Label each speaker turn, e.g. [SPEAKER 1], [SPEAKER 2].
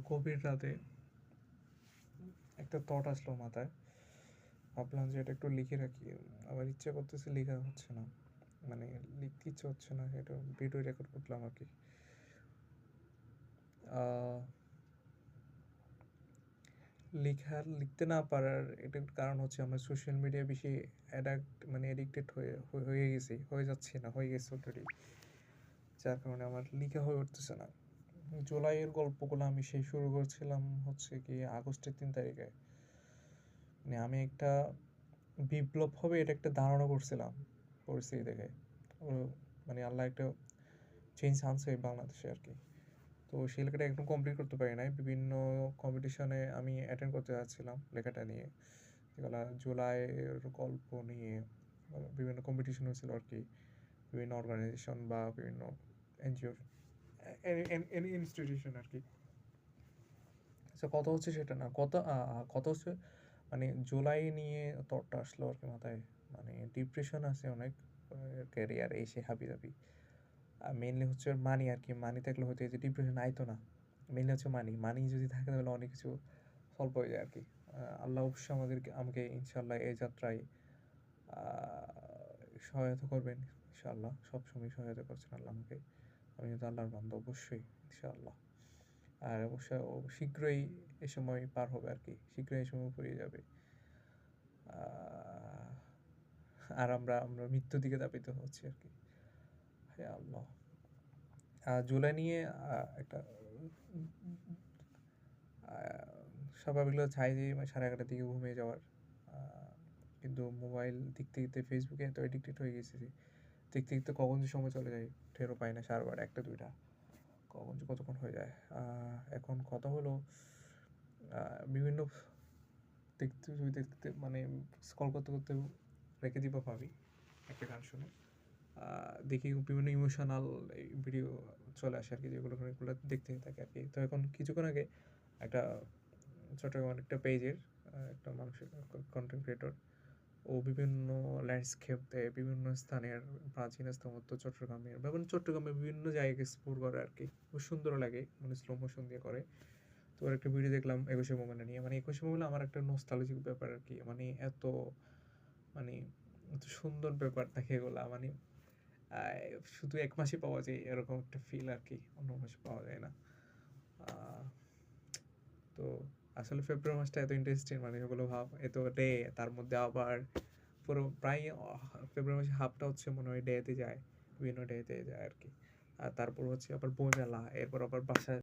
[SPEAKER 1] গভীর রাতে একটা থট আসলো মাথায়। ভাবলাম যে এটা একটু লিখে রাখি। আবার ইচ্ছে করতেছে, লেখা হচ্ছে না, মানে লিখতে ইচ্ছে হচ্ছে না, এটা ভিডিও রেকর্ড করলাম আর কি। লিখতে না পারার এটার কারণ হচ্ছে আমরা সোশ্যাল মিডিয়া বেশি এডিক্টেড হয়ে গেছি, হয়ে যাচ্ছি না, হয়ে গেছে অলরেডি, যার কারণে আমার লিখা হয়ে উঠতেছে না। জুলাইয়ের গল্পগুলো আমি শুরু করছিলাম হচ্ছে কি আগস্টের 3 তারিখে। মানে আমি একটা বিপ্লব হবে এটা একটা ধারণা করছিলাম পরিস্থিতি দেখে। মানে আল্লাহ একটা চেঞ্জ আনছে বাংলাদেশে আর কি। তো সেই লেখাটা একদম কমপ্লিট করতে পারি নাই। বিভিন্ন কম্পিটিশনে আমি অ্যাটেন্ড করতে যাচ্ছিলাম লেখাটা নিয়ে, যেগুলো জুলাইয়ের গল্প নিয়ে বিভিন্ন কম্পিটিশন হয়েছিল আর কি, বিভিন্ন অর্গানাইজেশন বা বিভিন্ন এনজিওর ইনস্টিটিউশন আর কি। তো কথা হচ্ছে সেটা না, কথা হচ্ছে মানে জুলাই নিয়ে থটটা আসলো আর কি মাথায়। মানে ডিপ্রেশন আছে অনেক, ক্যারিয়ার এই সে হাবি জাবি। মেনলি হচ্ছে মানি আর কি, মানি থাকলে হয়তো এই যে ডিপ্রেশন আইতো না। মেনলি হচ্ছে মানি যদি থাকে তাহলে অনেক কিছু সলভ হয়ে যায় আর কি। আল্লাহ অবশ্যই আমাকে ইনশাল্লাহ এই যাত্রায় সহায়তা করবেন ইনশাআল্লাহ। সবসময় সহায়তা করছেন আল্লাহ আমাকে। আমি কিন্তু আল্লাহর বান্দা অবশ্যই ইনশাআল্লাহ। আর অবশ্যই শীঘ্রই এ সময় পার হবে আর কি, শীঘ্রই এই সময় ফুরিয়ে যাবে। আর আমরা আমরা মৃত্যুর দিকে ধাবিত হচ্ছি আর কি। হে আল্লাহ। জুলাই নিয়ে একটা স্বাভাবিকভাবে চাই যে 11:30 দিকে ঘুমিয়ে যাওয়ার, কিন্তু মোবাইল দেখতে দেখতে ফেসবুকে এত এডিক্টেড হয়ে গেছি যে দেখতে দেখতে কখন যে সময় চলে যায় টেরও পাই না। 12:30, 1টা, 2টা কখন যে কতক্ষণ হয়ে যায়। এখন কথা হলো বিভিন্ন দেখতে মানে স্ক্রল করতে করতে রেখে দিব ভাবি একটা গান শুনে। দেখি বিভিন্ন ইমোশনাল ভিডিও চলে আসে আর কি, যেগুলো দেখতে থাকে আর কি। তো এখন কিছুক্ষণ আগে একটা চট্টগ্রামের একটা পেজের একটা মানুষের কন্টেন্ট ক্রিয়েটর, ও বিভিন্ন ল্যান্ডস্কেপ দেয়, বিভিন্ন স্থানের প্রাচীন স্থাপত্য চট্টগ্রামের চট্টগ্রামের বিভিন্ন জায়গায় এক্সপ্লোর করে আর কি। খুব সুন্দর লাগে, মানে স্লো মোশন দিয়ে করে। তো ওর একটা ভিডিও দেখলাম 21শে মোমেন্ট নিয়ে। মানে 21শে মোমেন্ট আমার একটা নস্টালজিক ব্যাপার আর কি। মানে এত মানে এত সুন্দর ব্যাপার থাকে এগুলা। মানে শুধু 1 মাসে পাওয়া যায় এরকম একটা ফিল আর কি, অন্য মাসে পাওয়া যায় না। তো আসলে ফেব্রুয়ারি মাসটা এত ইন্টারেস্টিং, মানে ওগুলো ভাব এত ডে, তার মধ্যে আবার পুরো প্রায় ফেব্রুয়ারি মাসে হাফটা হচ্ছে মনে হয় ডেতে যায়, বিভিন্ন ডেতে যায় আর কি। আর তারপর হচ্ছে আবার বই মেলা, এরপর আবার বাসায়